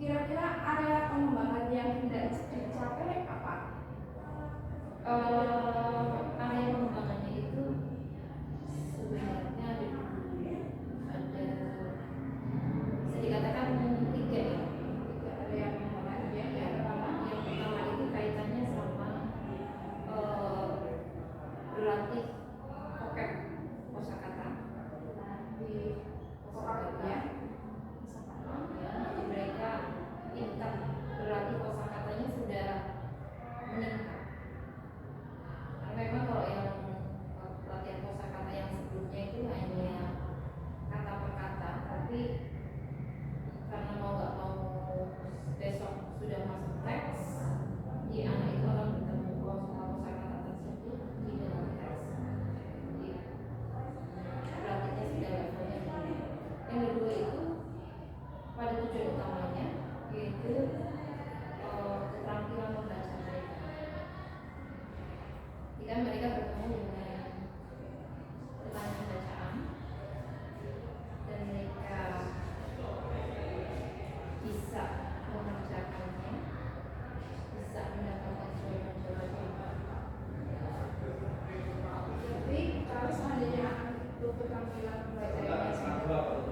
Kira-kira area pengembangan yang hendak dicapai apa? Area pengembangannya itu sebenarnya ada bisa dikatakan tiga ya. Area pengembangannya Yang pertama itu kaitannya sama berlatih vocab kosakata di kosakata. Jadi mereka tingkat berlatih kosakatanya sudah meningkat. Karena memang kalau yang latihan kosakata yang sebelumnya itu hanya kata per kata, tapi karena mau nggak mau besok sudah masuk teks, di anak itu akan bertemu kosakata tersebut di dalam teks. Jadi berlatihnya sudah levelnya tinggi. Yang kedua itu pada tujuan utamanya yaitu keterampilan membaca mereka. Jika mereka bertemu dengan pertanyaan bacaan dan mereka bisa mengerjakannya, bisa mendapatkan jawaban-jawaban. Jadi kalau seandainya itu keterampilan membacanya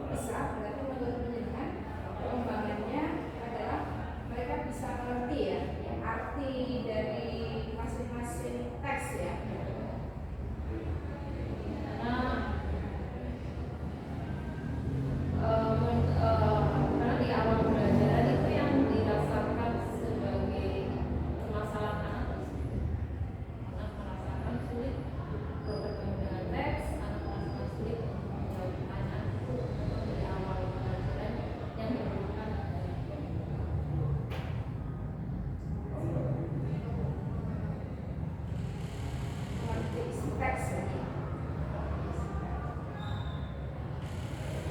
bisa, berarti menurut penjelasan pengembangannya adalah mereka bisa mengerti ya arti dari masing-masing teks ya. Karena di awal pembelajaran itu yang dirasakan sebagai permasalahan anak merasakan sulit bertemu dengan teks, anak merasakan sulit menjawab pertanyaan itu di awal pembelajaran yang diperlukan. Mengerti isi teks ya.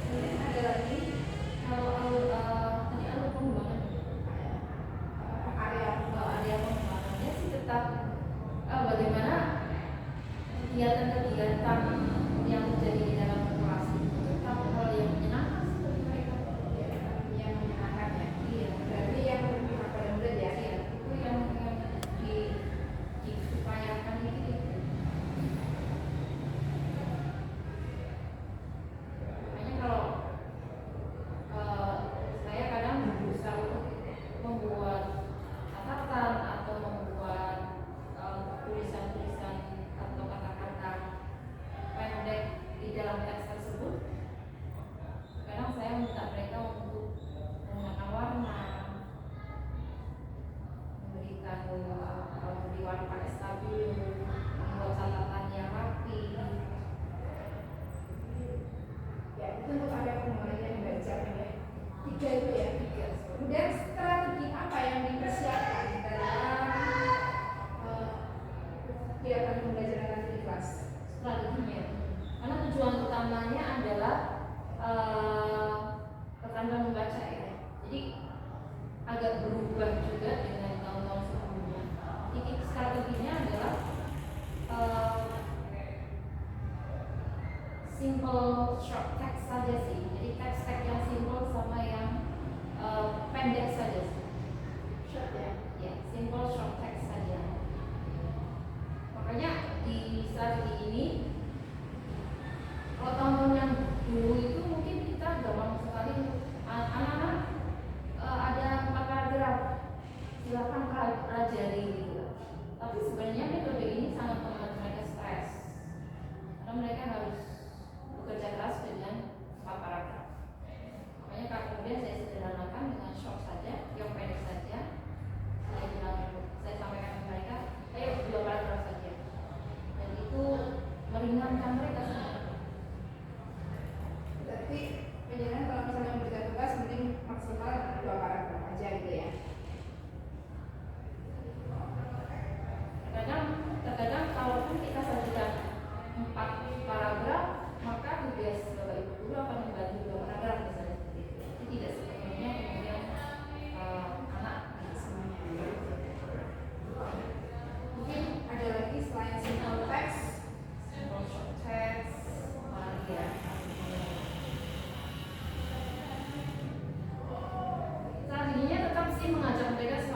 Kemudian ada lagi Tadi ada pengembangan area area pengembangannya sih tetap bagaimana kegiatan-kegiatan yang terjadi di dalam kelas itu tetap hal yang menyenangkan sih bagi mereka. yang menyenangkan ya. Iya, Berarti yang pada murid ya. iya, itu yang diupayakan itu. Makanya kalau saya kadang berusaha untuk membuat catatan atau membuat tulisan-tulisan atau kata-kata pendek di dalam teks tersebut. Kadang saya minta mereka untuk menggunakan warna, memberikan memberi warna pakai stabilo, membuat catatan yang rapi. Ya, itu untuk area pengembangan yang dibacakan ya. Tiga itu ya. Kemudian strategi apa yang dipersiapkan dalam kegiatan pembelajaran nanti di kelas? Strateginya, karena tujuan utamanya adalah keterampilan membaca ya. Jadi agak berubah juga dengan tahun-tahun sebelumnya. Jadi strateginya adalah simple short text saja sih. Jadi teks-teks yang simple sama yang pendek saja sih. Short ya. Ya, simple short text saja. Makanya di strategi ini, kalau tahun-tahun yang dulu itu mungkin kita gampang sekali anak-anak ada 4 paragraf, silakan pelajari gitu. Tapi sebenarnya metode ini sangat membuat mereka stres, karena mereka harus bekerja keras dengan 4 paragraf. Makanya kemudian saya sederhanakan dengan short saja.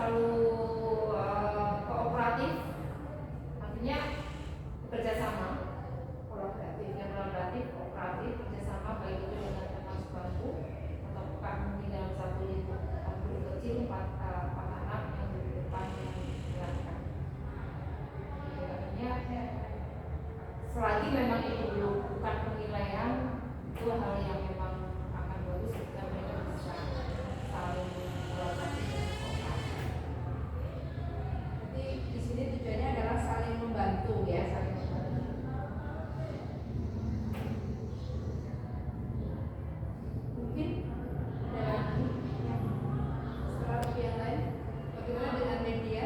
selalu kooperatif, artinya bekerja sama, kolaboratif, kooperatif, kerjasama baik itu dengan teman sebangku atau mungkin dalam satu lingkup kecil empat anak yang di depan yang belakang. Artinya selagi memang itu belum bukan penilaian, itu hal yang memang akan bagus jika mereka bisa saling kolaborasi dan kooperatif. Jadi di sini tujuannya adalah saling membantu ya, saling membantu. Mungkin ada lagi yang strategi yang lain. Bagaimana dengan media?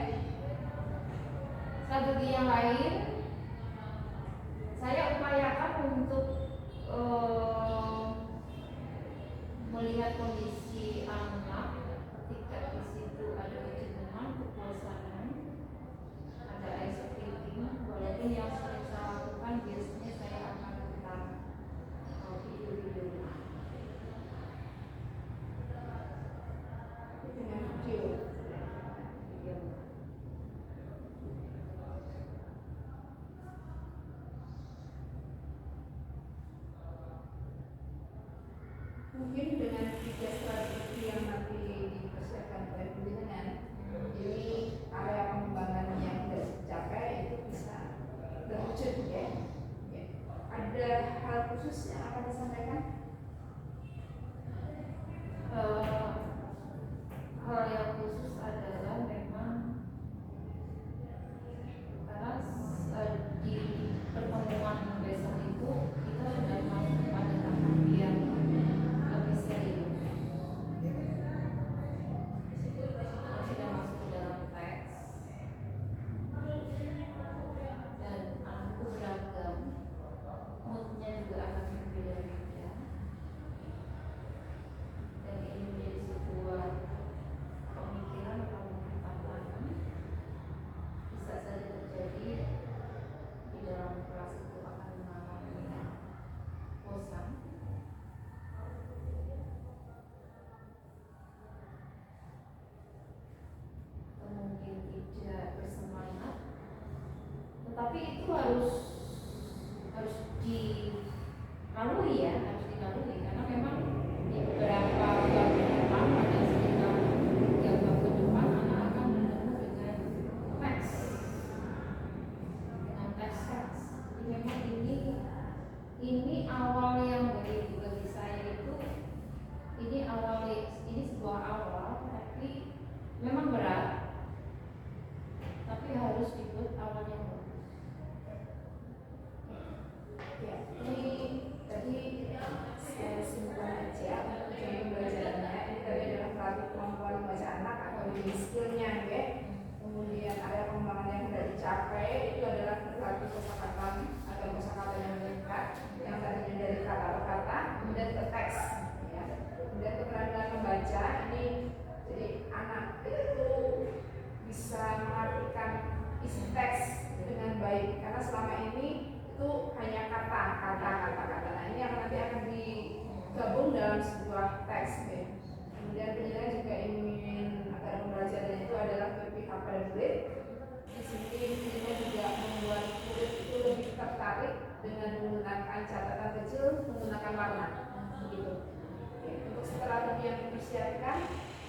Strategi yang lain, saya upayakan untuk melihat kondisi anak ketika di situ ada kejenuhan, kebosanan, ada ice breathing. Walaupun yang sering saya lakukan biasanya saya akan putar video-video. Dengan video. Mungkin dengan 3 strategi yang nanti dipersiapkan oleh pimpinan, ini area pengembangan yang sudah dicapai itu bisa terwujud ya. Ada hal khusus yang akan disampaikan? Hal yang khusus adalah memang karena di pertemuan besok itu kita sudah masuk pada tahap yang lebih serius. Sudah masuk ke dalam teks dan anakku beragam, moodnya juga akan berbeda-beda. Dan ini menjadi sebuah pemikiran atau mungkin tantangan bisa saja terjadi di dalam kelas itu akan mengalami bosan, atau mungkin tidak bersemangat, tetapi itu harus dilalui ya, harus dilalui karena memang di beberapa bab ke depan pada sekitar 3 bab ke depan anak akan bertemu dengan teks, jadi memang ini awal yang bagi saya itu ini sebuah awal, tapi memang berat, tapi harus dibuat awal yang bagus. Ya, ini tadi saya simpulkan aja tujuan pembelajarannya. Ini tadi adalah melatih kemampuan membaca anak atau reading skill-nya ya. Kemudian area pengembangan yang sudah dicapai itu adalah melatih kosakata atau kosakata yang meningkat, yang tadinya dari kata per kata kemudian ke teks ya. Kemudian keterampilan membaca ini, jadi anak itu bisa mengartikan isi teks dengan baik karena selama ini itu hanya kata. Nah ini nanti akan digabung dalam sebuah teks ya. Kemudian penilaian juga ingin agar pembelajaran itu adalah berpihak pada murid. Di sini intinya juga membuat murid itu lebih tertarik dengan menggunakan catatan kecil, menggunakan warna begitu. Oke, untuk strategi yang dipersiapkan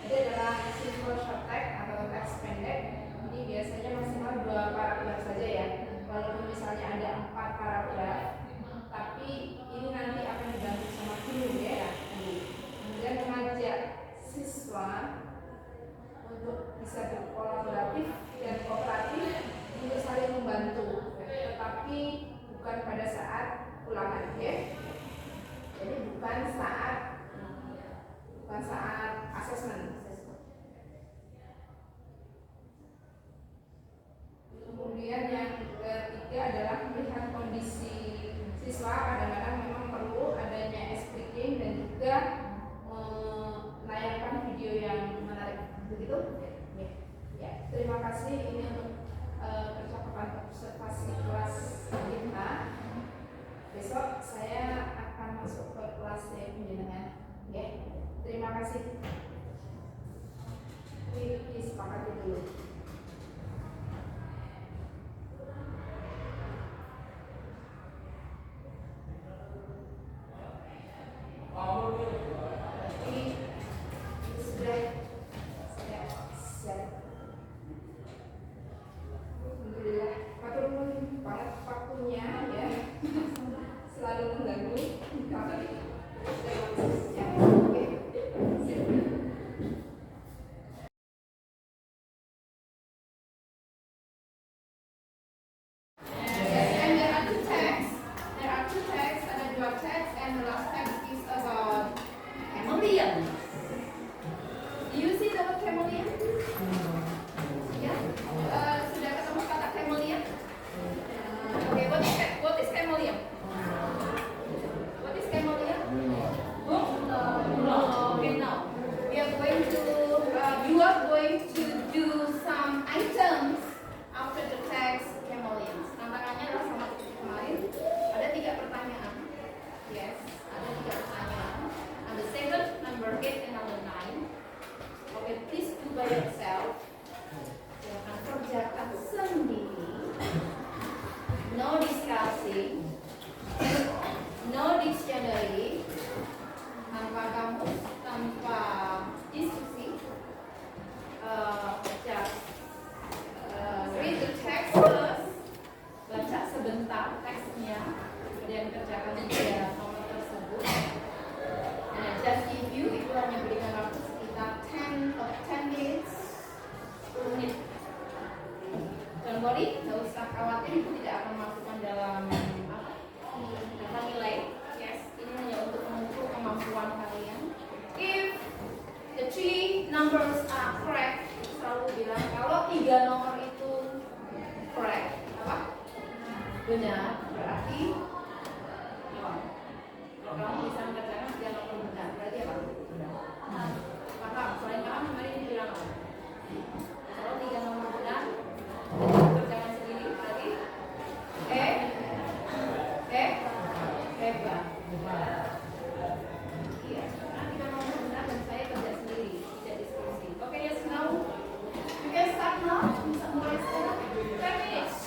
ada adalah simple short text atau teks pendek. Ini biasanya maksimal 2 paragraf saja ya. Walaupun misalnya ada 4 paragraf, tapi ini nanti akan dibantu sama guru ya. Kemudian mengajak siswa untuk bisa berkolaboratif dan kooperatif untuk saling membantu, tetapi bukan pada saat ulangan ya. Jadi bukan saat asesmen. Kemudian yang ketiga adalah melihat kondisi siswa. Kadang-kadang memang perlu adanya speaking dan juga menayangkan video yang menarik begitu. Ya, terima kasih ini untuk percakapan observasi kelas kita. Besok saya akan masuk ke kelas penjenengan. Ya, terima kasih. Disepakati. dulu. Jadi sudah siap. Alhamdulillah, matur nuwun banget waktunya ya. Selalu mengganggu. Tapi siap. Oke. Yes, and there are two texts. There are two texts, ada dua teks, and the last text is about chameleon. Do you see the word chameleon? Ya, sudah ketemu kata chameleon? Okay, what is chameleon? What is chameleon? Book? No. Okay, now we are going to you are going to do some items after the text chameleon. Tantangannya adalah sama seperti kemarin. Ada 3 pertanyaan. Yes, ada 3 pertanyaan. Number 7, number 8, and number 9. Okay, please do by yourself. Silakan kerjakan sendiri. No discussing. No dictionary. Tanpa kamus, tanpa diskusi. Just read the text first. Baca sebentar teksnya, kemudian kerjakan 3 nomor tersebut. And just give you, itu hanya berikan waktu sekitar 10 minutes, 10 menit. Don't worry, nggak usah khawatir, itu tidak akan masukkan dalam data nilai. Yes, ini hanya untuk mengukur kemampuan kalian. If the 3 numbers are correct, selalu bilang kalau 3 nomor itu correct, apa? Benar, berarti kalau kamu bisa mengerjakan 3 nomor benar, berarti apa? Benar. Paham? Selain paham, mari dibilang apa? Kalau 3 nomor benar, kerjakan sendiri, berarti hebat. Iya, karena 3 nomor benar dan saya kerja sendiri, tidak diskusi. Oke, yes, now you can start now. Bisa mulai sekarang. 10 minutes.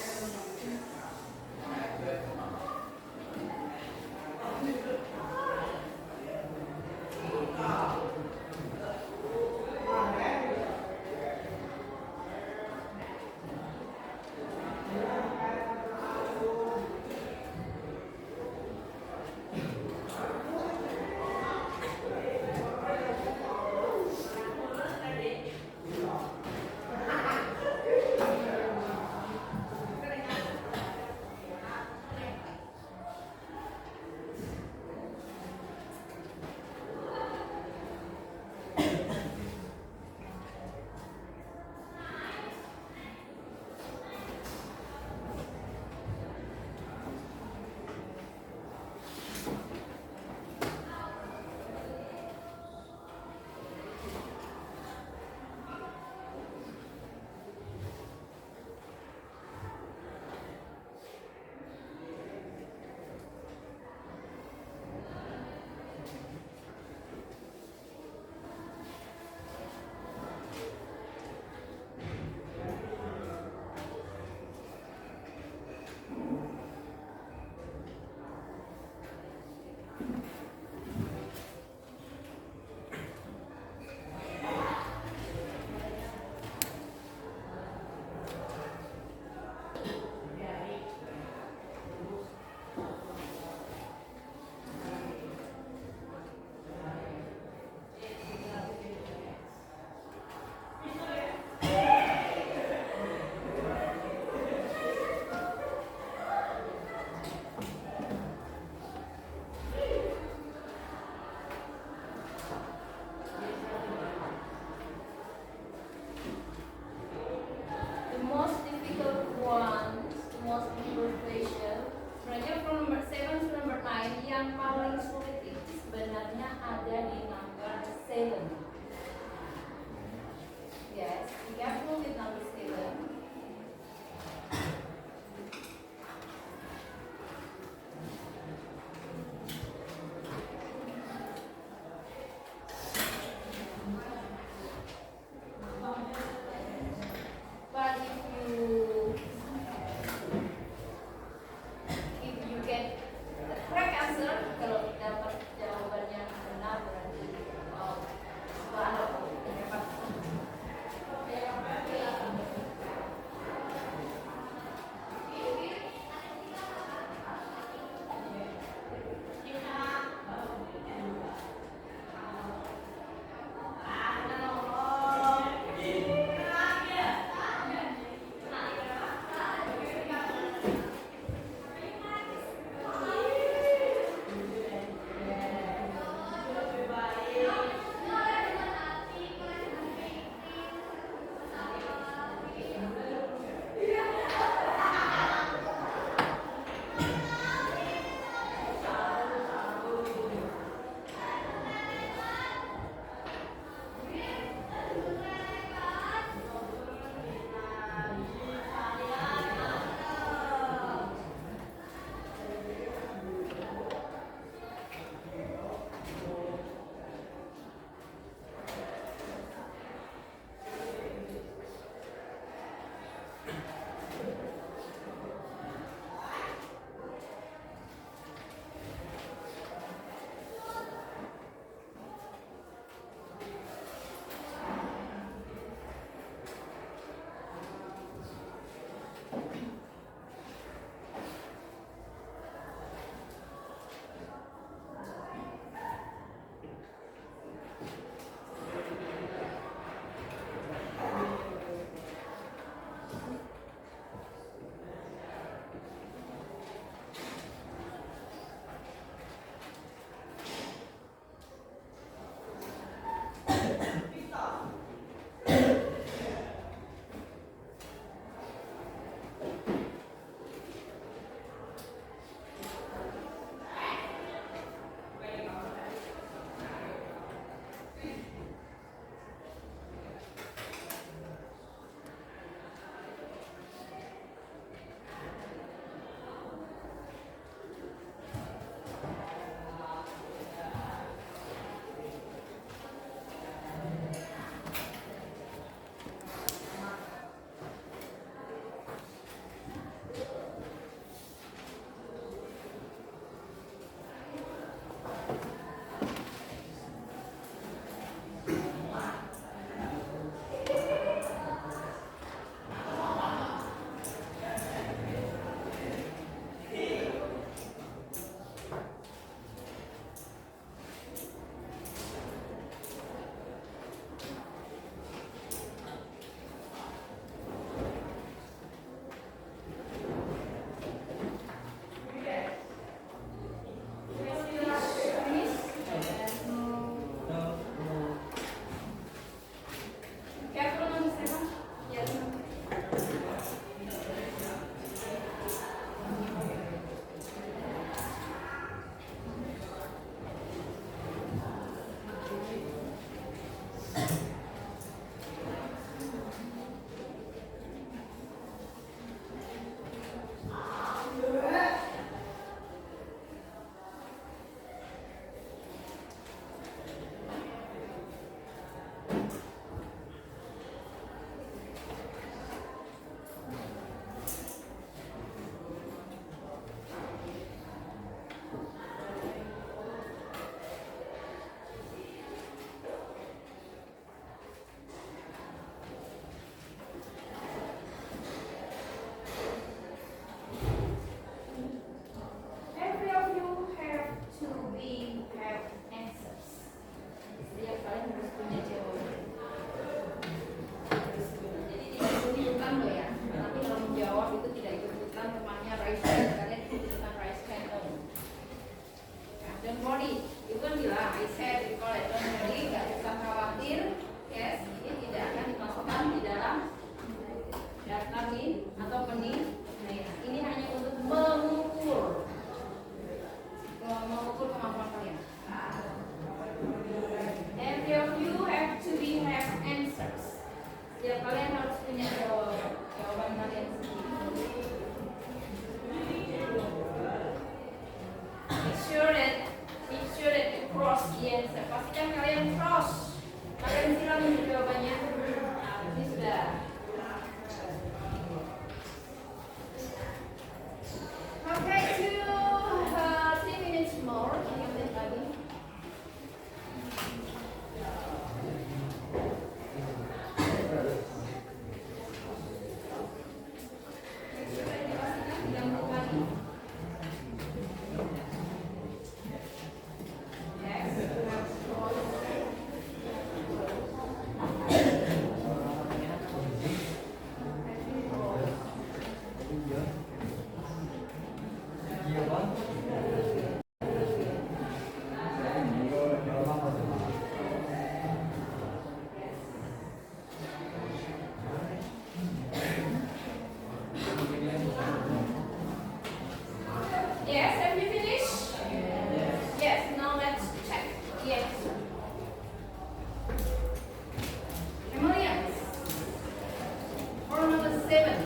seven.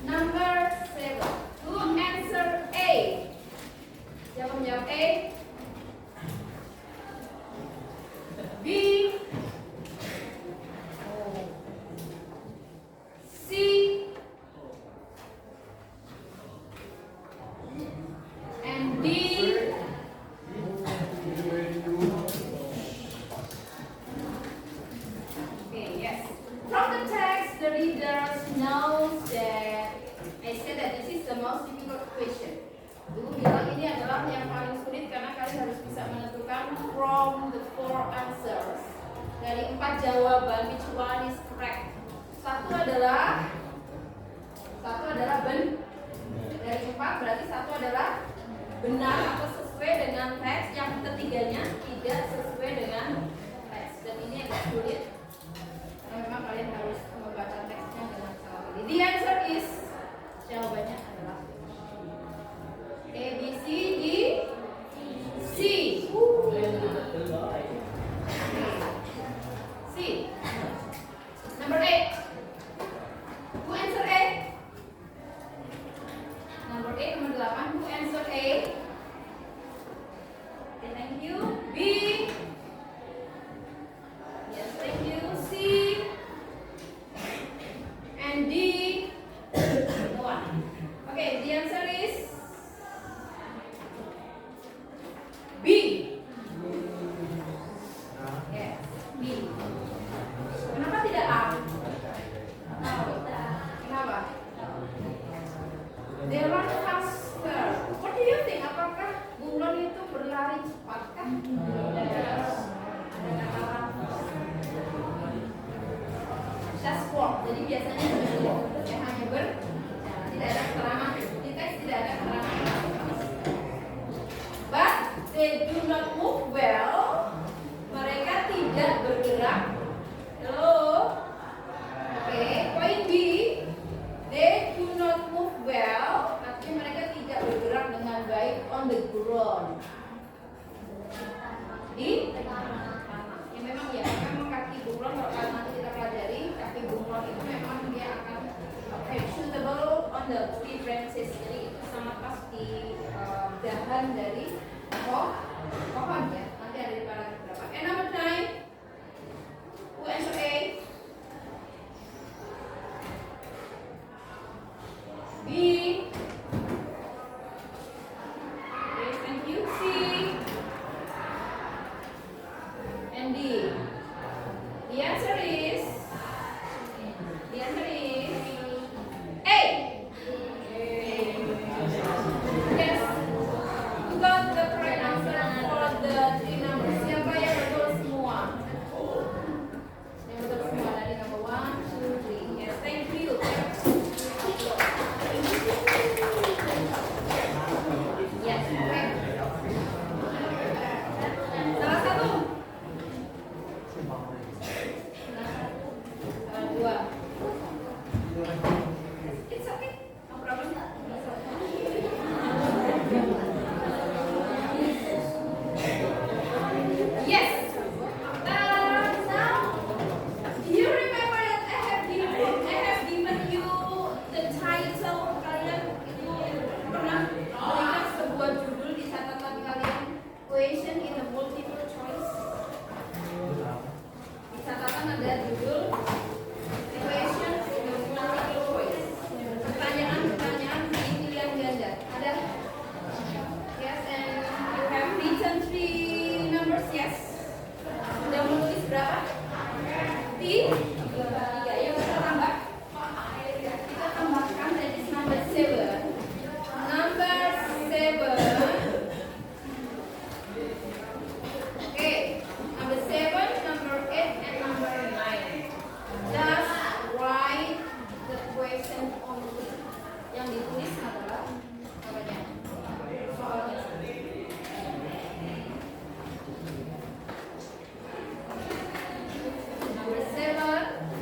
Number seven. Who answer A? Siapa menjawab A? B. C. And D. Okay, yes. From the text, the readers knows that I said that this is the most difficult question. Ibu bilang ini adalah yang paling sulit karena kalian harus bisa menentukan from the four answers. Dari 4 jawaban, which one is correct? Satu adalah dari 4 berarti satu adalah benar atau sesuai dengan teks, yang ketiganya tidak sesuai dengan teks. Dan ini agak sulit karena memang kalian harus membaca teksnya dengan salah pilih. The answer is, jawabannya adalah A, B, C, D, C. C. Number 8. Who answer A? Number 8, nomor 8. Who answer A? Okay, thank you. B. Yes, thank you. C. And D. No one. Okay, the answer is B. Yes, B. Kenapa tidak A? Kenapa? They run faster. What do you think? Apakah bunglon itu berlari cepatkah? Ada kata just walk. Jadi biasanya ya hanya berjalan. Tidak ada keterangan. Di teks tidak ada keterangan. But they do not move well. Mereka tidak bergerak. Hello. Oke, point B. They do not move well. Artinya mereka tidak bergerak dengan baik on the ground. Di tanah. Ya memang kaki bunglon kalau nanti kita pelajari, kaki bunglon itu memang dia akan suitable on the tree branches. Jadi itu sangat pas di dahan dari pohon ya. Nanti ada di paragraf berapa. And number 9. Who answer A? B. Okay, thank you. C. And D. The answer is A. Yes. You got the correct answer for the 3 numbers. Siapa yang betul semua? Yang betul semua dari number 1, 2, 3. Yes, thank you. Yes, okay. Salah satu. Salah 2. It's okay. No problem. Yes. Now, do you remember that I have given you the title? Kalian itu pernah berikan sebuah judul di catatan kalian, question in a multiple choice. Di catatan ada judul question in a multiple choice. Pertanyaan-pertanyaan di pilihan ganda. Ada? Yes, and you have written 3 numbers. Yes. Sudah menulis berapa? 3. Yang kita tambah? Kita tambahkan, that is number 7. Number 7. Okay. Number 7, number 8, and number 9. Just write the question only. Yang ditulis adalah apanya? Soalnya. Number 7.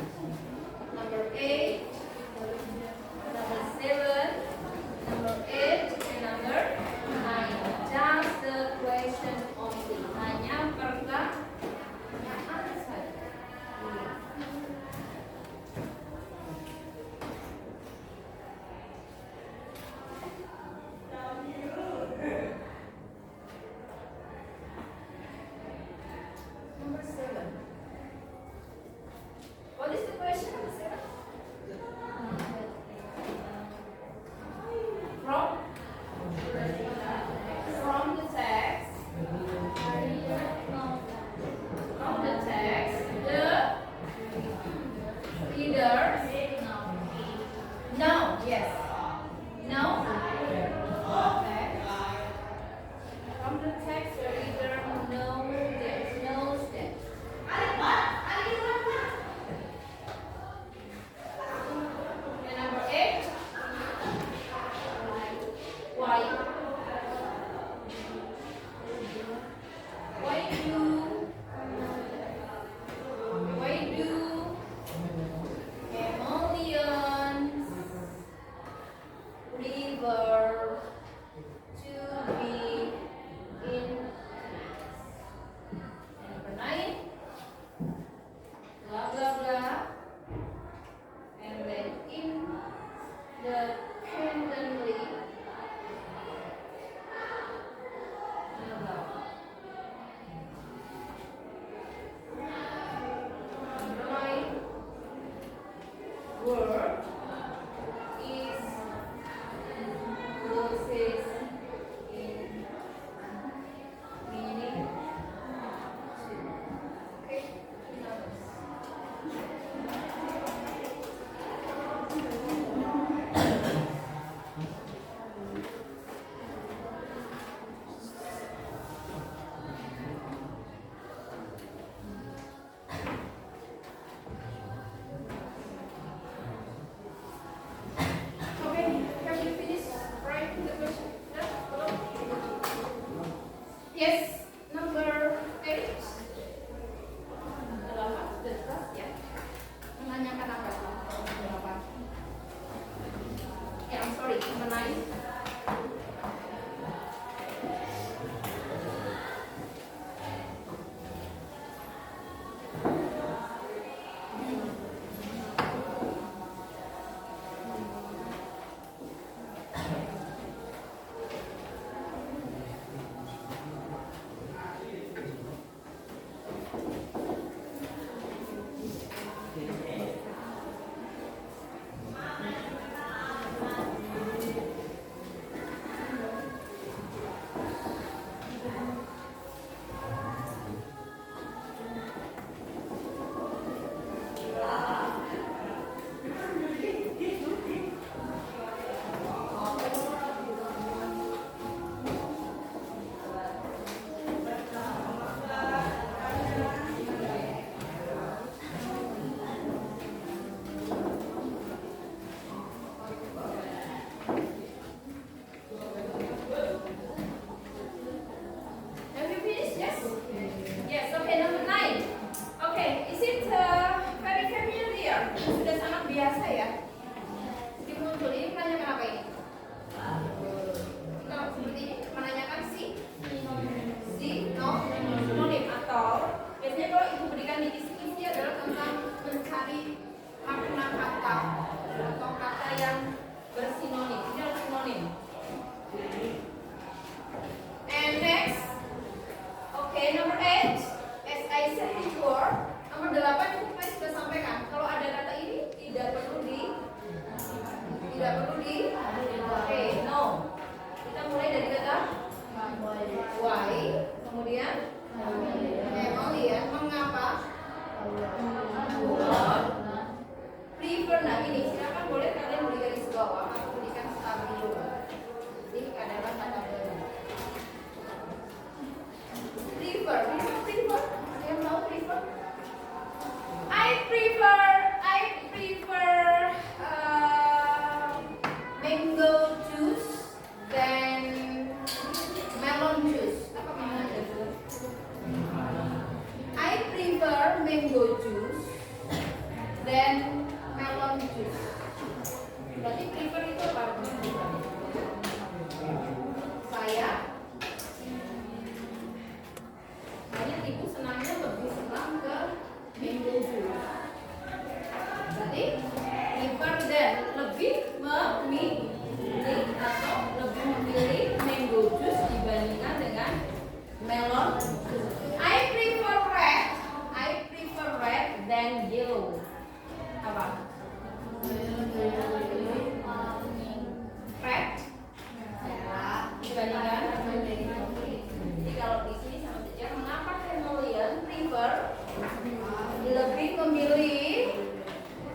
memilih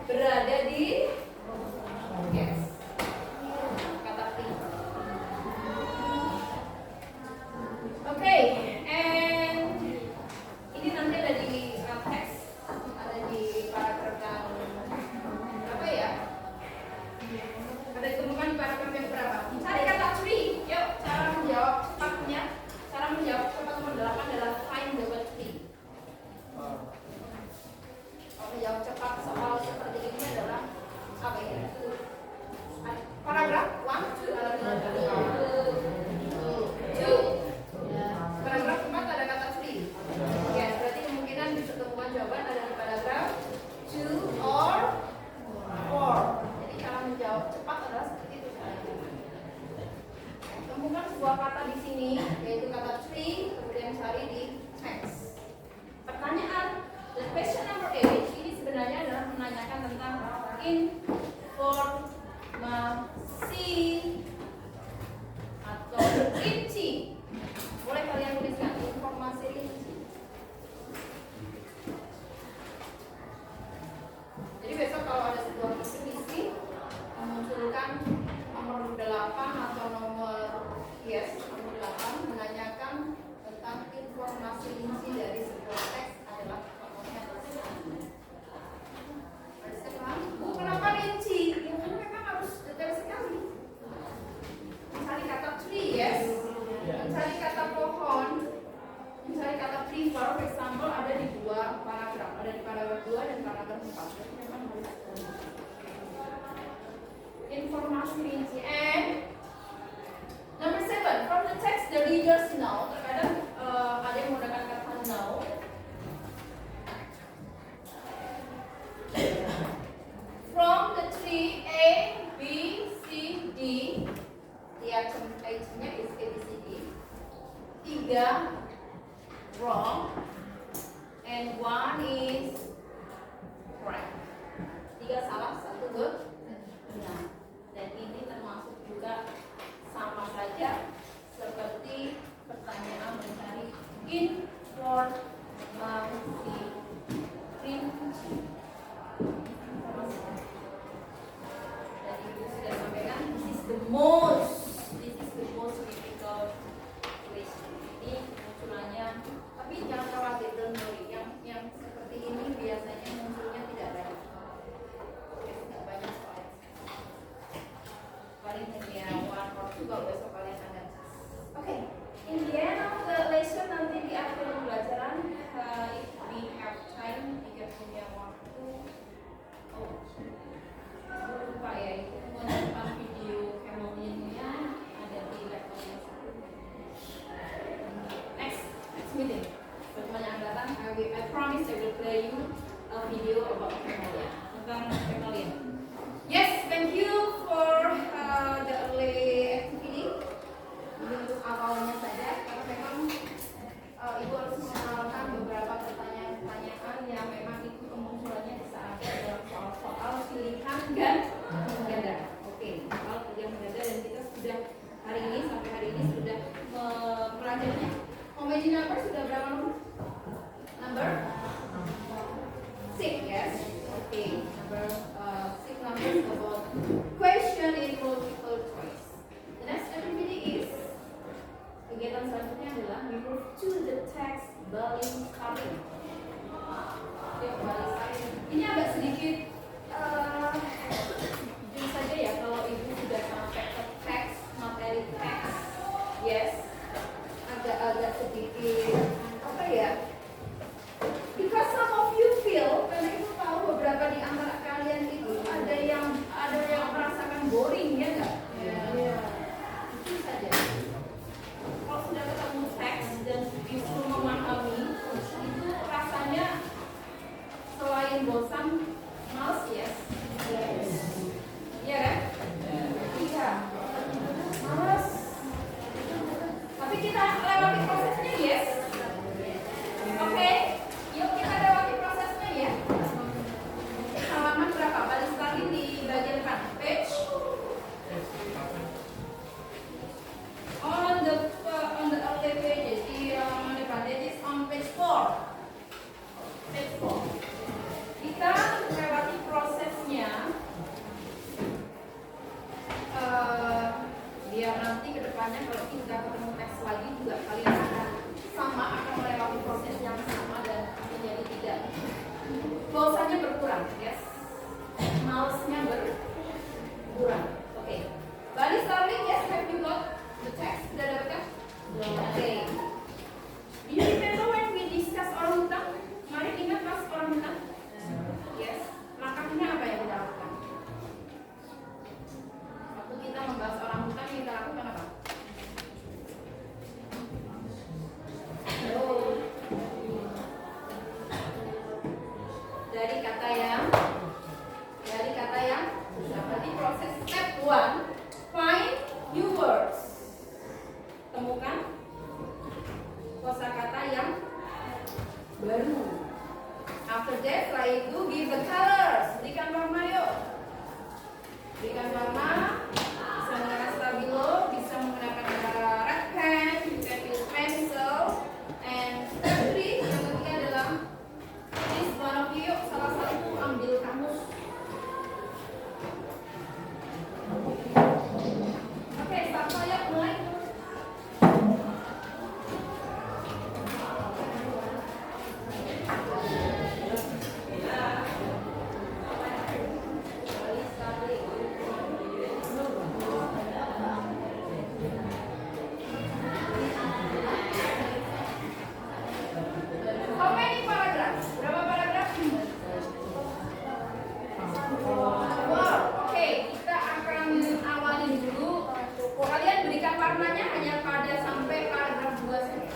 berada di yes. Kata pilih. Oke, and ini nanti ada di teks, ada di paragraf yang apa ya? Ada ditemukan di paragraf yang berapa? Cari kata tree. Yuk, cara menjawab cepatnya. Cara menjawab cepat nomor 8 adalah find the word tree. Kalau menjawab cepat soal seperti ini adalah kedepannya kalau kita ketemu tes lagi juga kalian akan melewati proses yang sama dan menjadi tidak bosannya berkurang, yes, malesnya berkurang. Oke, Bali starting, yes, have you got the text? Sudah dapatkah? Oke. Do you remember when we discuss orang hutang? Kemarin ingat mas orang hutang? Yes. Langkahnya apa yang kita lakukan? Waktu kita membahas orang hutang yang kita lakukan apa? Dari kata yang berarti proses step 1, find new words. Temukan kosakata yang baru. After that, setelah itu give the colors. Berikan warna yuk. Berikan warna. Bisa menggunakan stabilo, bisa menggunakan red pen, bisa use pencil. And step 3 yang ketiga adalah this one of you, salah satu ambil kamus. Oke, start saya mulai. How many paragraphs? Berapa paragraf? Wow, oke, kita akan awali dulu. Kalian berikan warnanya hanya pada sampai paragraf 2 saja.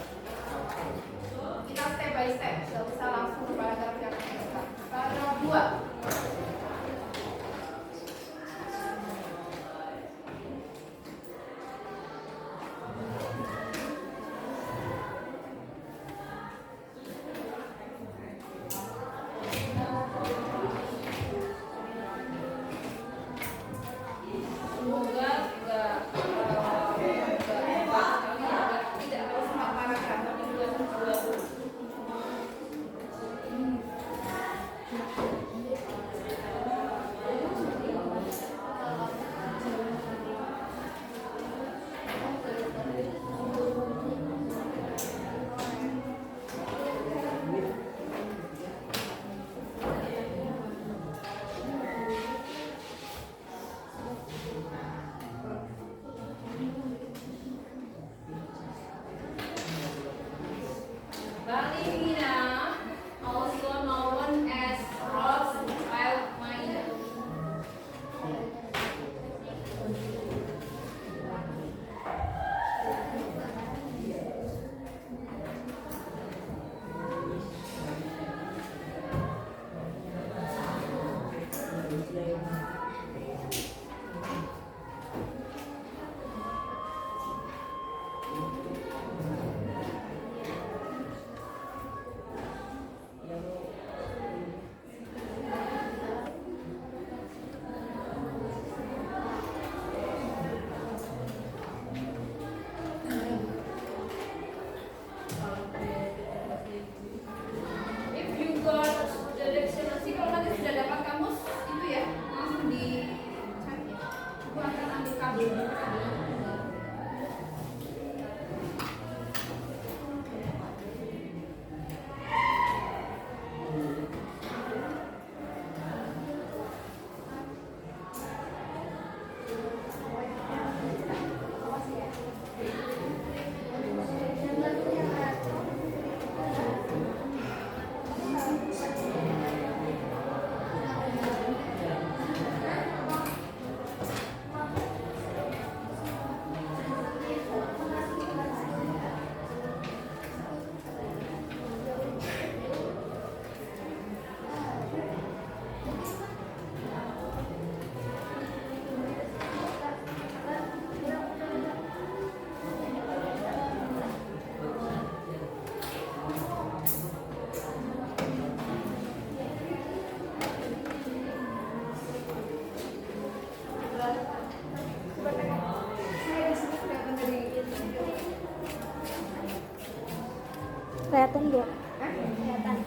Kita step by step, tidak usah langsung ke paragraf yang pertama. Paragraf 2. Semoga tidak harus 4 paragraf, tapi 2 Balimina, also known as Rothschild miner. If you got the dictionary, kalau nanti sudah dapat kamus itu ya langsung dicari ya. Aku akan ambil kabel. Kelihatan nggak? Kelihatan.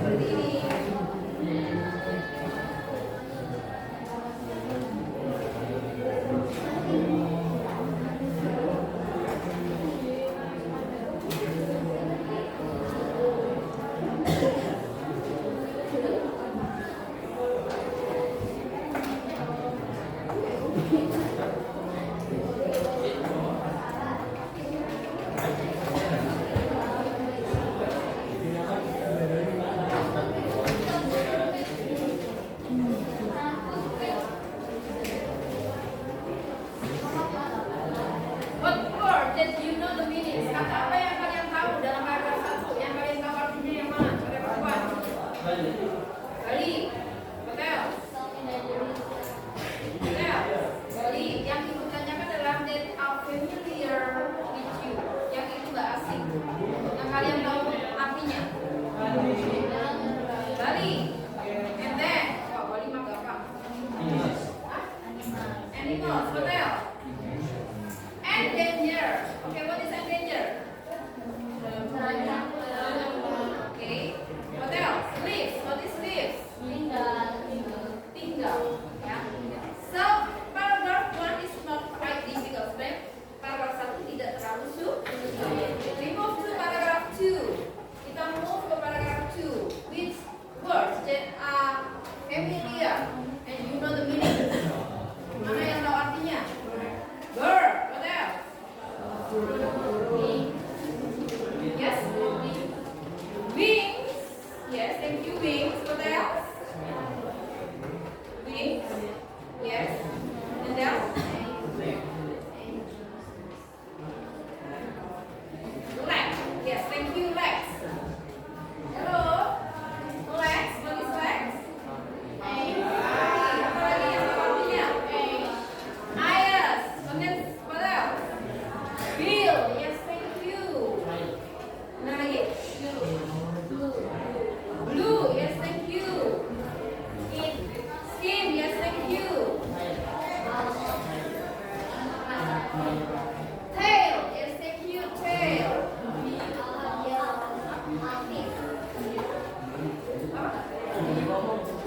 seperti ini. What word that you know the meaning? Kata apa yang kalian tahu dalam paragraf 1? Yang kalian tahu artinya yang mana? Coba perempuan. Bali. Hotel. Hotel. Bali. Yang ibu tanyakan adalah that are familiar with you. Yang itu gak asing. Yang kalian tahu artinya. Bali. And then. Oh, Bali mah gampang. Hah? Animals. Hotel. And danger. Okay, what is danger? Okay. What else? Leaves. What is leaves? Tinggal. Ya. So, paragraph 1 is not quite difficult, right? Paragraph 1 tidak terlalu sulit. We move to paragraph 2. Kita move ke paragraph 2. Which words that are familiar and you know the meaning? Mana yang tahu artinya? Bird. What else? Yes. Wings. Yes, thank you. Wings. What else? Wings. Yes. And else? Legs. Yes, thank you. Legs. Hello. Legs. What is legs? Apa lagi yang tahu artinya? Eyes. What else? Bill. Yes, thank you. Mana lagi? Blue. Yes, thank you. Skin. Yes, thank you. Tail. Yes, thank you. Tail.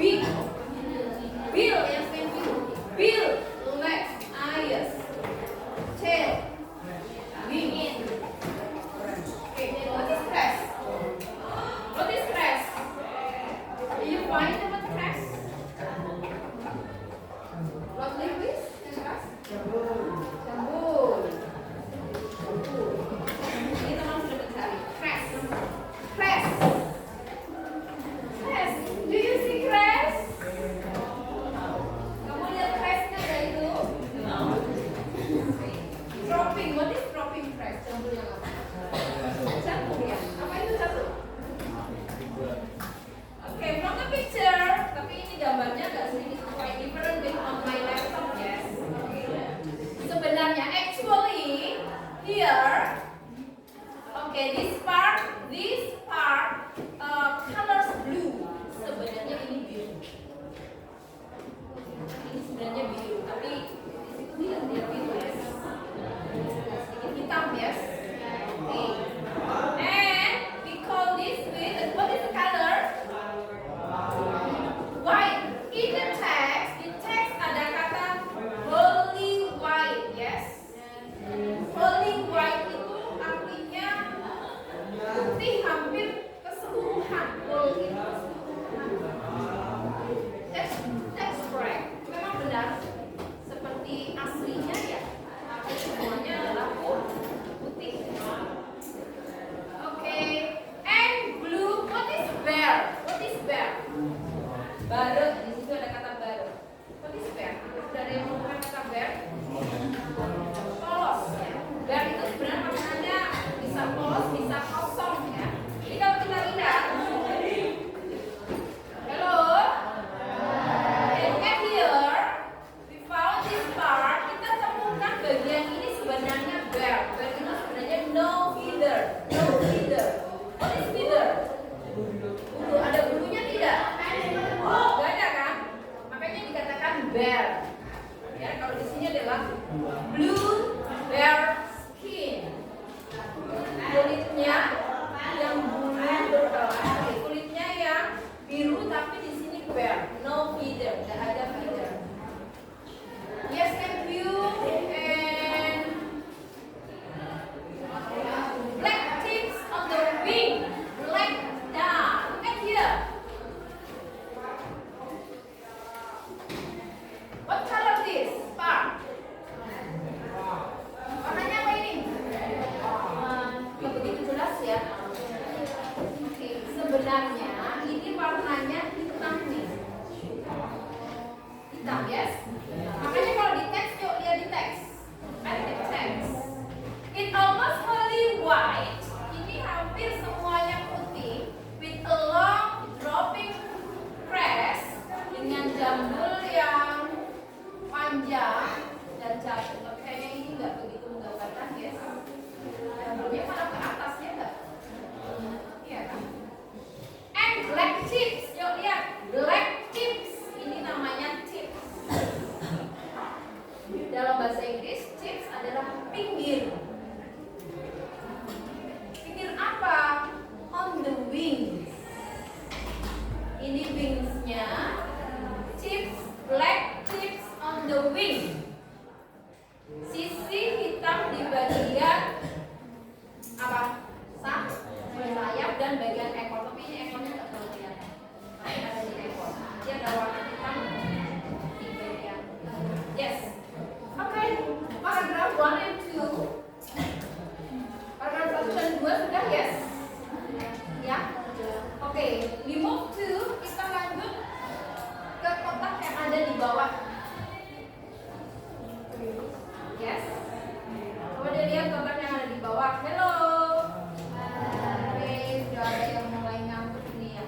Beak. Bill. Yes, thank you. Bill. Legs. Eyes. Tail. Wing. Okay, what is crest? What is crest? Do you find the word crest? What liquid and crest? Jambul. Ini teman sudah mencari crest. Crest. Crest. Do you see crest? Kamu lihat crestnya nggak itu? Dropping. What is dropping crest? Jambul yang apa? Jambul ya. Apa itu jambul? Okay, from the picture. Tapi ini gambarnya agak sedikit quite different with on my laptop. Yes. Sebenarnya, actually, here, okay, this part, colors blue. Sebenarnya ini biru. Ini sebenarnya biru, tapi di situ tidak lihat biru ya. Sedikit hitam ya. Okay. And we call this with what is the color? White. In the text ada kata pearly white, yes. Pearly white itu artinya putih hampir keseluruhan. Pearly itu keseluruhan. That's correct. Memang benar. Seperti aslinya ya. Tapi semuanya adalah putih. Okay. And blue. What is bear? What is bear? Bare, di situ ada kata bare. What is bear? Sudah ada yang menemukan kata bear? Polos. Ya. Bear itu sebenarnya makanannya bisa polos, bisa kosong ya. Jadi kalau kita lihat, hello, and here we found this part. Kita temukan bagian ini sebenarnya bear. Bear itu sebenarnya no feather. No feather. What is feather? Bulu. Ada bulunya tidak? Gak ada yes. Makanya kalau di teks, yuk lihat di teks. Kan di teks. It almost wholly white. Ini hampir semuanya putih. With a long dropping crest, dengan jambul yang panjang dan jatuh. Tapi kayaknya ini nggak begitu menggambarkan, guys. Jambulnya malah ke atasnya nggak? Iya kan? And black tips, yuk lihat black tips. Ini namanya tips. Dalam bahasa Inggris, tips adalah pinggir. Pinggir apa? On the wings. Ini wingsnya. Tips, black tips on the wing. Sisi hitam di bagian apa? Sayap dan bagian ekor. Tapi ini ekornya nggak terlalu kelihatan. Tapi ada di ekor. Dia ada warna hitam di bagian. Yes. Oke. Paragraf 1 and 2. Paragraf 1 dan 2 sudah, yes? Ya. Oke. We move to, kita lanjut ke kotak yang ada di bawah. Yes. Coba dilihat kotak yang ada di bawah. Hello. Oke, sudah ada yang mulai ngantuk nih ya.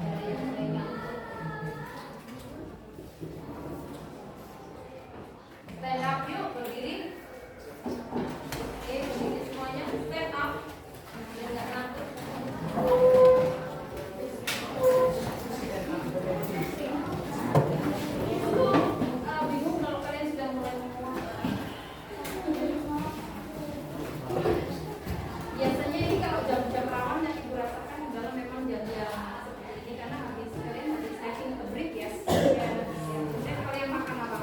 Ada yang mulai ngantuk. Stand up yuk, berdiri. Oke, berdiri semuanya. Stand up. Biar nggak ngantuk. Bingung kalau kalian sudah mulai menguap. Biasanya ini kalau jam-jam rawan yang ibu rasakan adalah memang jam-jam seperti ini karena kalian habis taking a break, yes. Kalian makan apa?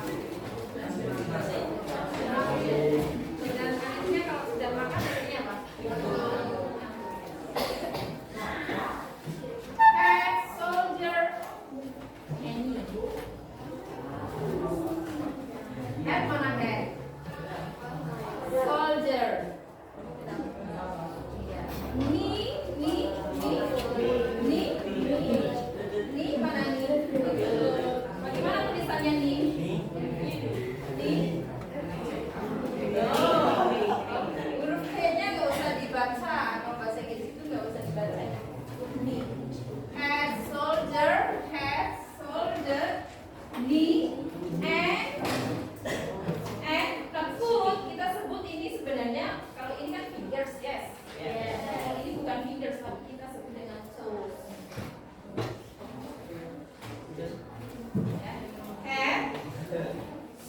Dan kalian kalau sudah makan ini apa? Soldier. Head mana head? Soldier. Ni mana ni? Bagaimana tulisannya ni? Ni. Huruf H-nya nggak usah dibaca, atau bahasa Inggris itu nggak usah dibaca. Ni. Head soldier, ni, and the foot kita sebut ini sebenarnya kalau ini kan fingers, yes. Ini bukan fingers, tapi kita sebut dengan toes. Head,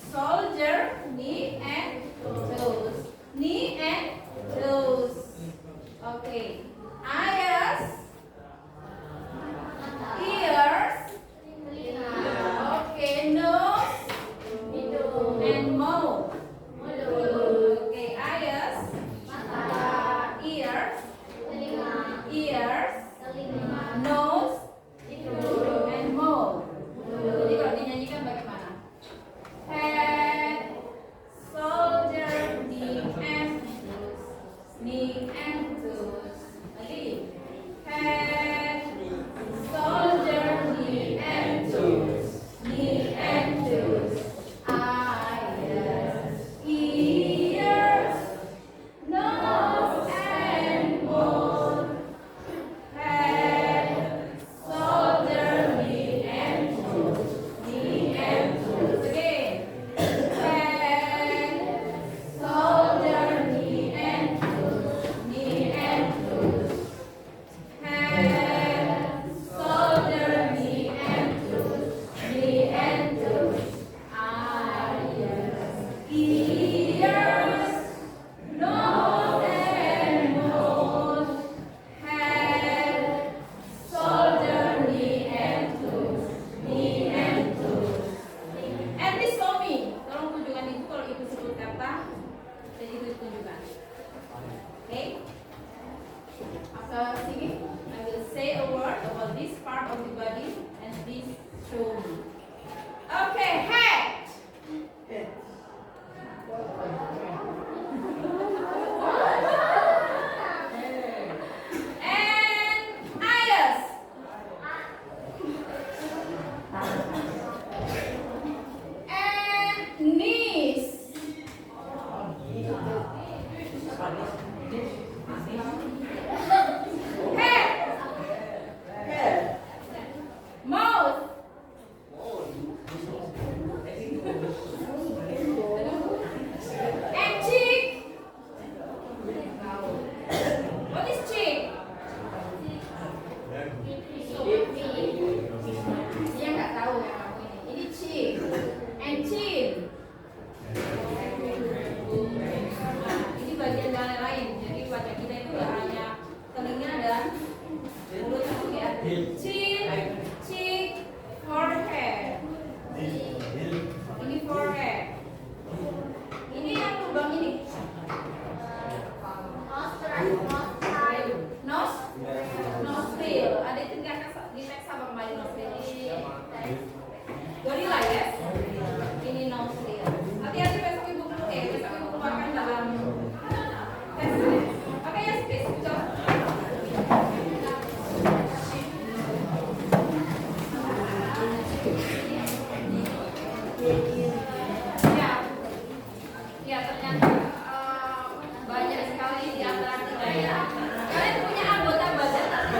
soldier, knee and toes. Knee and toes. Okay. Eyes, ears. Okay, nose and mouth. Okay, eyes, ears, nose and mouth. Jadi kalau dinyanyikan bagaimana? Head, soldier, knee and toes. Lagi. Head, soldier, knee and toes. Knee and toes. Eyes, ears, nose and mouth. Head, soldier, knee and toes. Knee and toes. Again. Head, soldier, knee and toes. Knee and toes. Head, soldier, knee and toes. Knee and toes. Eyes, ears, nose and mouth. Head, soldier, knee and toes. Knee and toes. And please show me. Tolong tunjukkan itu kalau ibu sebut kata, jadi ibu tunjukkan. Okay? After singing, I will say a word about this part of the body and please show me. Okay, head. And eyes. chin, cheek, forehead. Ini forehead. Ini yang lubang ini. Nose, nostril. Ada itu di teks apa kembali nostril? Gorilla ya? Ini nostril. Hati-hati besok ibu besok ibu keluarkan dalam tes. Oke ya, speech, coba. Ya ternyata banyak sekali di antara kita ya. Kalian punya anggota badan tapi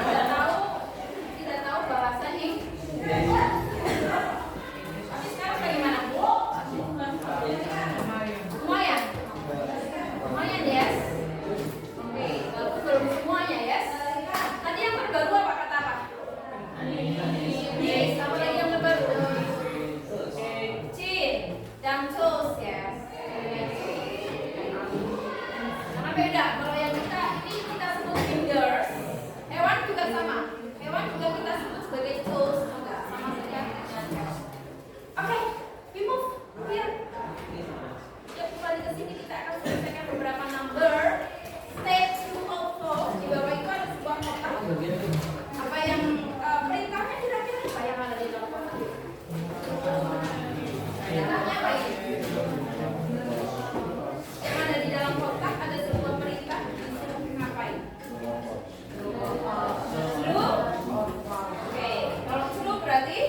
tidak tahu bahasa Inggris. Tapi sekarang bagaimana? Lumayan? Lumayan yes? Oke, walaupun belum semuanya yes? Tadi yang terbaru apa kata apa? Yes, apa lagi yang terbaru? Chin dan toes yes. Karena beda, kalau yang kita ini kita sebut fingers, hewan juga sama. Hewan juga kita sebut sebagai toes, enggak sama saja dengan hewan. Oke, we move here. Yuk kembali ke sini, kita akan selesaikan beberapa number. Step 2 of 4. Di bawah itu ada sebuah kotak. Apa yang perintahnya kira-kira apa yang ada di dalam kotak? Perintahnya apa ini? Yang ada di dalam kotak ada sebuah perintah disuruh ngapain? Slow? Oke, kalau slow berarti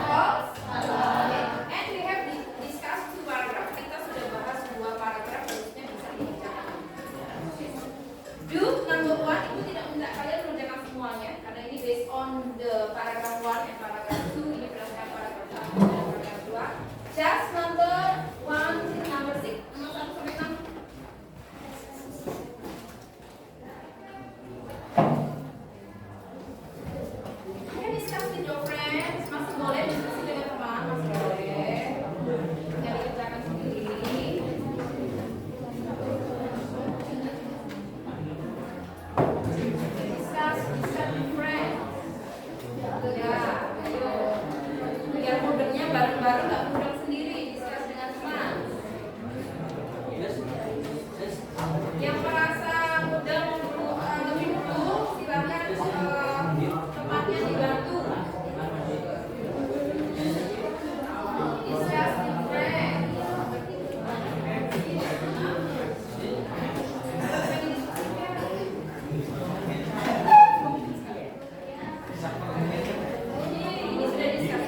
false. Oke, and we have discussed 2 paragraph. Kita sudah bahas 2 paragraph, harusnya bisa dikerjakan. Do number 1 itu tidak minta kalian mengerjakan semuanya karena ini based on the paragraph 1 and paragraph 2. Ini berdasarkan paragraph 1 dan paragraph 2. Just number 1 till number 6. Nomor 1 sampai 6. Can discuss with your friends. Masih boleh diskusi dengan teman, masih boleh. Jangan dikerjakan sendiri. Discuss with friends. Ya, ayo. Biar mudahnya bareng-bareng, nggak mudah sendiri. Discuss dengan teman. Yang merasa mudah lebih dulu, silakan tempatnya dibantu. Discuss with friends. Ini sudah discuss.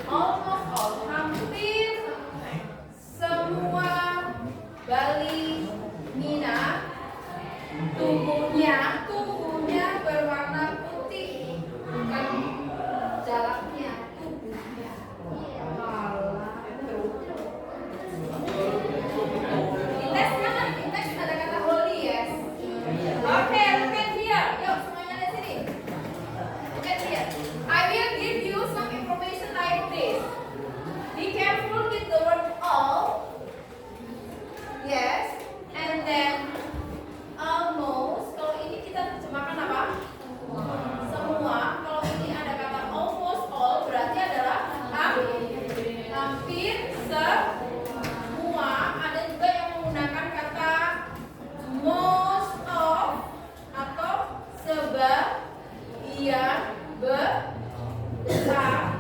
Almost all, hampir semua balimina tubuhnya berwarna putih, bukan jalaknya, tubuhnya. Intes ada kata holy, yes. Oke, look at here. Yuk, semuanya lihat sini. Look at here. I will give you some information like this. Be careful with the word all. Yes. And then almost. Kalau ini kita terjemahkan apa? Semua. Kalau ini ada kata almost all, berarti adalah hampir semua. Ada juga yang menggunakan kata most of atau sebagian besar.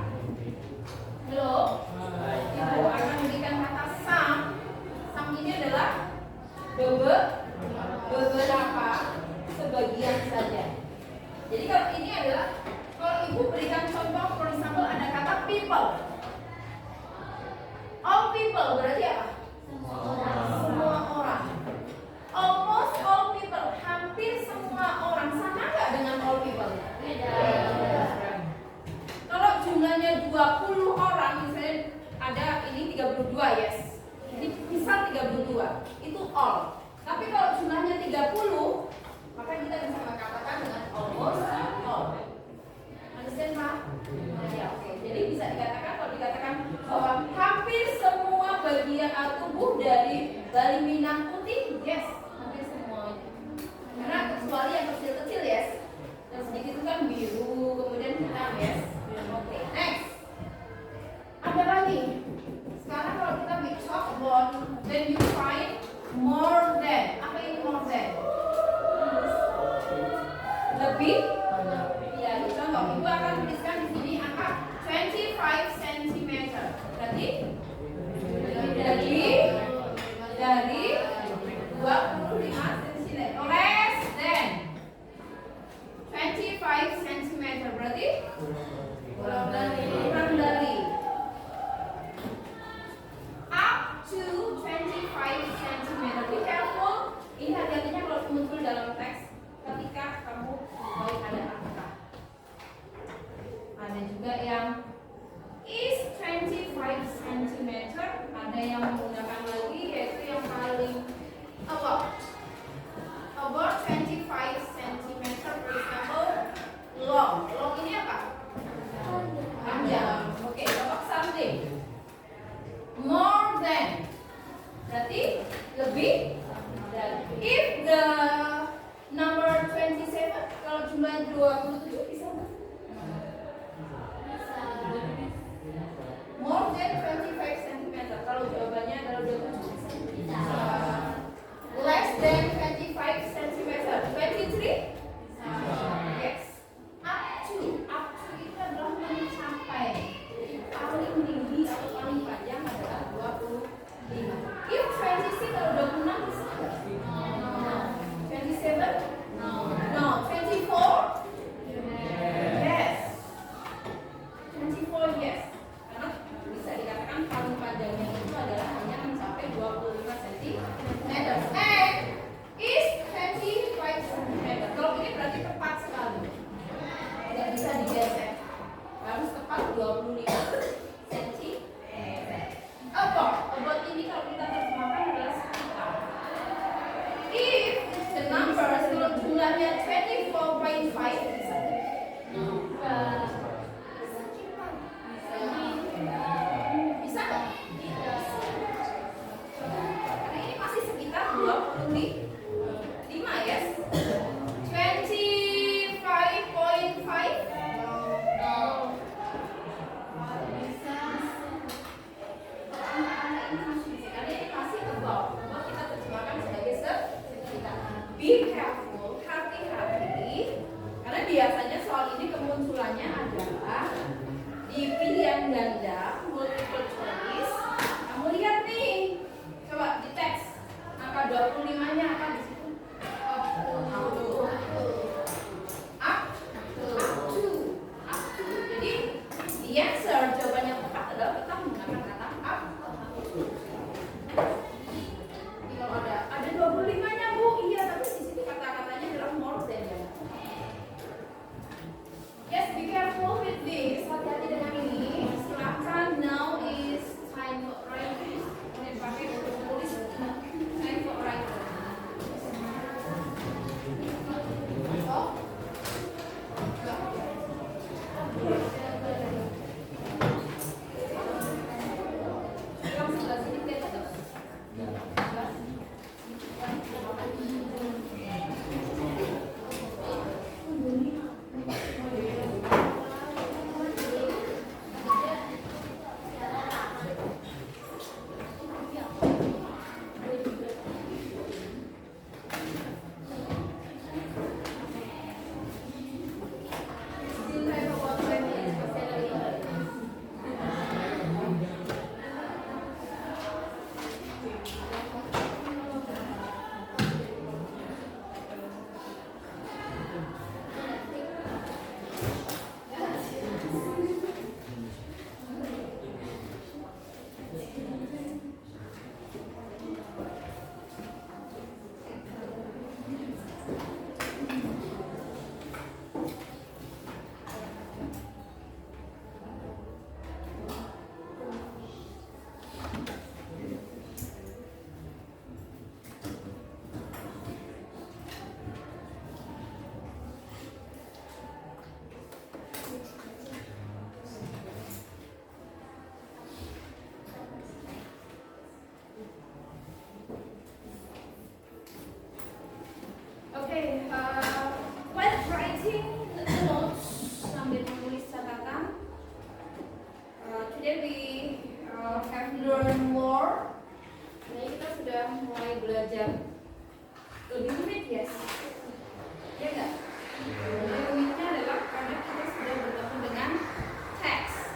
Halo, Ibu akan memberikan kata some. Some ini adalah beberapa, sebagian saja. Jadi kalau ini adalah, kalau Ibu berikan contoh, for example ada kata people. All people berarti apa? Semua orang. Almost all people, hampir semua orang. Sama nggak dengan all people? Beda. Kalau jumlahnya 20 orang, misalnya ada ini 32, yes. Ini misal 32, itu all. Tapi kalau jumlahnya 30, maka kita bisa mengatakan dengan almost all. Understand, Pak? Ya, oke. Jadi bisa dikatakan, kalau dikatakan bahwa hampir semua bagian tubuh dari balimina putih, yes, hampir semuanya. Karena kecuali yang kecil-kecil, yes. Yang sedikit itu kan biru, kemudian hitam, yes. Oke, next. Ada lagi. Sekarang kalau kita talk about when you find more than. Apa ini more than? Lebih? Ya, contoh. Ibu akan tuliskan di sini angka 25 cm. Berarti lebih dari 25 cm. Less than 25 cm. Berarti kurang dari up to 25 cm. Be careful. Ini hati-hatinya kalau muncul dalam teks ketika kamu mau ada angka. Ada juga yang is 25 cm. Ada yang menggunakan lagi yaitu yang paling about 25 cm. For example, long. Long ini apa? Panjang. Oke, about something. More than. Berarti lebih dari. If the number 27, kalau jumlahnya 27 bisa nggak? More than 25 cm. Kalau jawabannya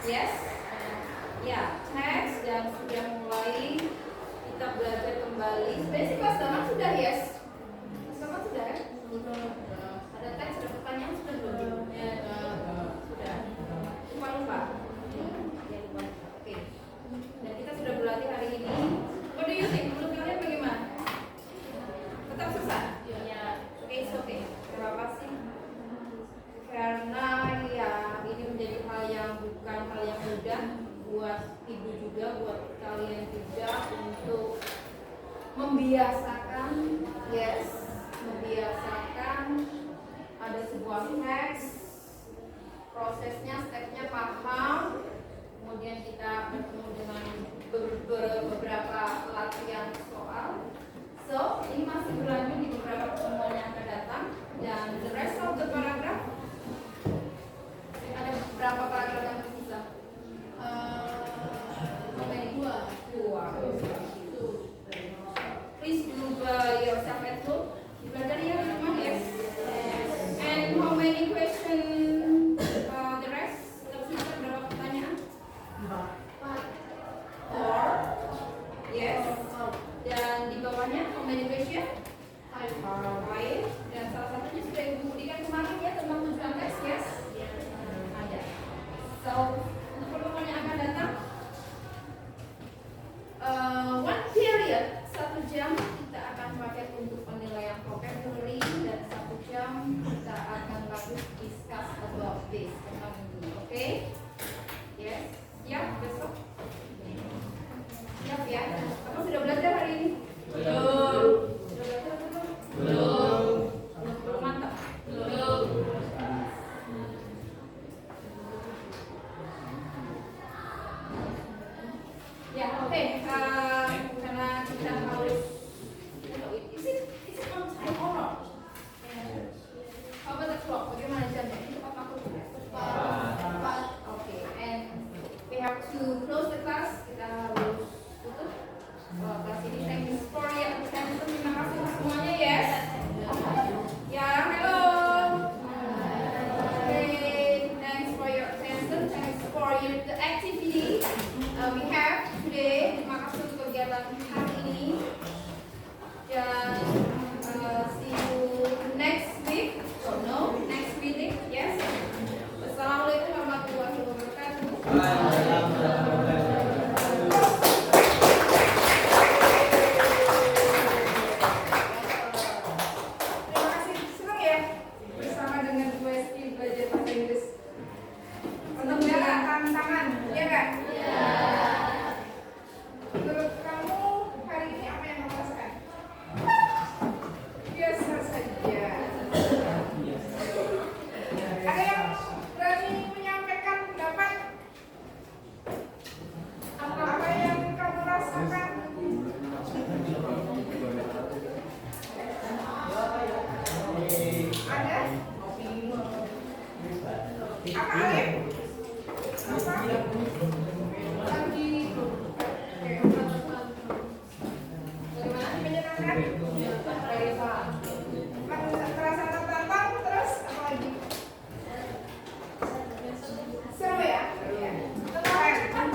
Yes? Ya, teks dan sudah mulai kita belajar kembali. Sebenarnya sih kelas 8 sudah, yes? Kelas 8 sudah kan? Ada teks, ada pertanyaan sudah belum? Sudah. Lupa. Oke. Dan kita sudah berlatih hari ini. What do you think? Menurut kalian bagaimana? Tetap susah? Oke, it's okay. Kenapa sih? Karena ya ini menjadi hal yang bukan hal yang mudah buat ibu juga, buat kalian juga untuk membiasakan, yes, membiasakan ada sebuah teks, prosesnya, stepnya paham, kemudian kita bertemu dengan beberapa latihan soal. So, ini masih berlanjut di beberapa pertemuan yang akan datang, dan the rest of the paragraph, ada berapa paragraf yang tersisa? Dua. Please do yourself at home. Belajar ya di rumah, yes. And how many questions? The rest tersisa berapa pertanyaan? 4. Yes. Dan di bawahnya how many questions? 5. Dan salah satunya sudah ibu berikan kemarin ya tentang tujuan tes, yes. Ada. So untuk pertemuan yang akan datang, one period 1 jam kita akan pakai untuk penilaian vocabulary, dan 1 jam kita akan lanjut discuss about this tentang ini, oke? Yes, siap besok? Siap ya? Kamu sudah belajar hari ini? Belum. Sudah belajar belum? Belum. Belum mantap? Belum. Ya, oke. Karena kita harus, is it on time or not? How about the clock? Bagaimana jamnya? Ini tepat waktu? Tepat. Oke. And we have to close the class. Kita harus tutup kelas ini. Thank you for your attention. Terima kasih semuanya, yes. Ya, hello. Okay. Thanks for your attention. Thanks for the activity we have today. Terima kasih untuk kegiatan hari ini. Dan see you next week. Oh no, next meeting. Yes. Wassalamualaikum warahmatullahi wabarakatuh. Terima kasih. Senang ya bersama dengan Bu Esti belajar bahasa Inggris. Untuk jalan tantangan, ya nggak? Menurut kamu hari ini apa yang kamu rasakan? Biasa saja. Ada yang berani menyampaikan pendapat? Apa yang kamu rasakan? Ada? Apa Alif? Apa? Lagi bagaimana? Menyenangkan? Baik, Pak. Terasa tertantang, terus apa lagi? Seru ya? Cepat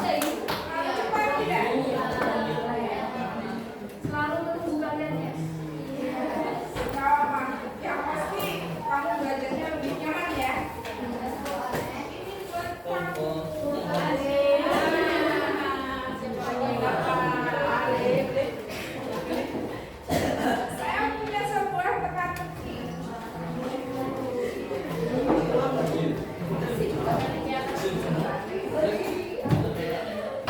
tidak? Selalu menunggu kalian ya? Yang pasti kamu belajarnya lebih nyaman ya? Ini buat kamu. Saya punya sebuah teka-teki.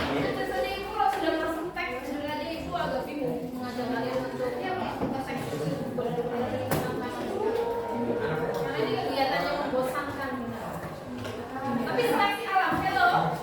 Biasanya ibu kalau sudah masuk teks, sebenarnya ibu agak bingung mengajak kalian untuk masuk teks. Karena ini kegiatan yang membosankan. Tapi seleksi alam, hello.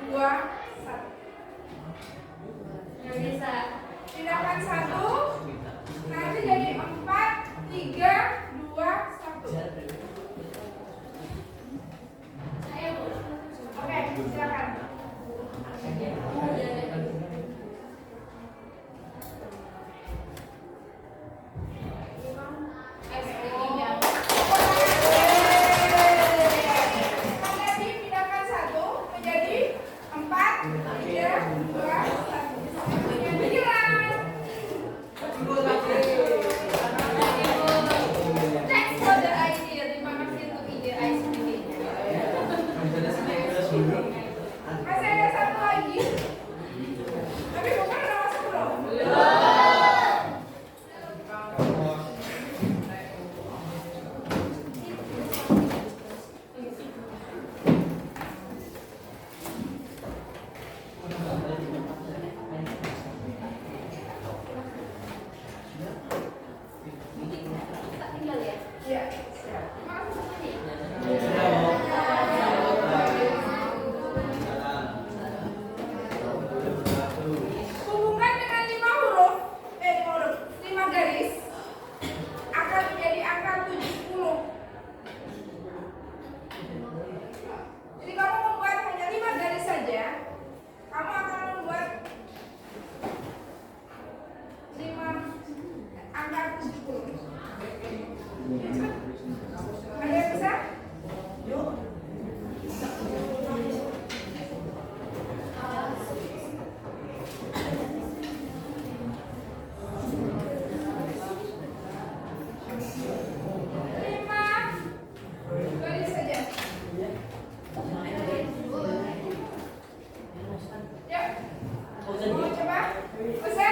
2, 1. Nggak bisa. Pindahkan 1. Nanti jadi 4, 3, 2, 1. Ayo Bu. Oke, silakan. SPI-nya. Nanti pindahkan 1 menjadi 4, 3, 2, 1. Pikiran. Thanks for the idea. Terima kasih untuk ide ICT-nya. Masih ada 1 lagi. Tapi bukan udah masuk belum? Kita tinggal ya. Iya, siap. Hubungkan dengan 5 huruf, 5 garis akan menjadi angka 70. Jadi kamu membuat hanya 5 garis saja, kamu akan membuat 5 angka 70. Ada yang bisa? Lima garis saja. Yuk, mau coba? Bisa?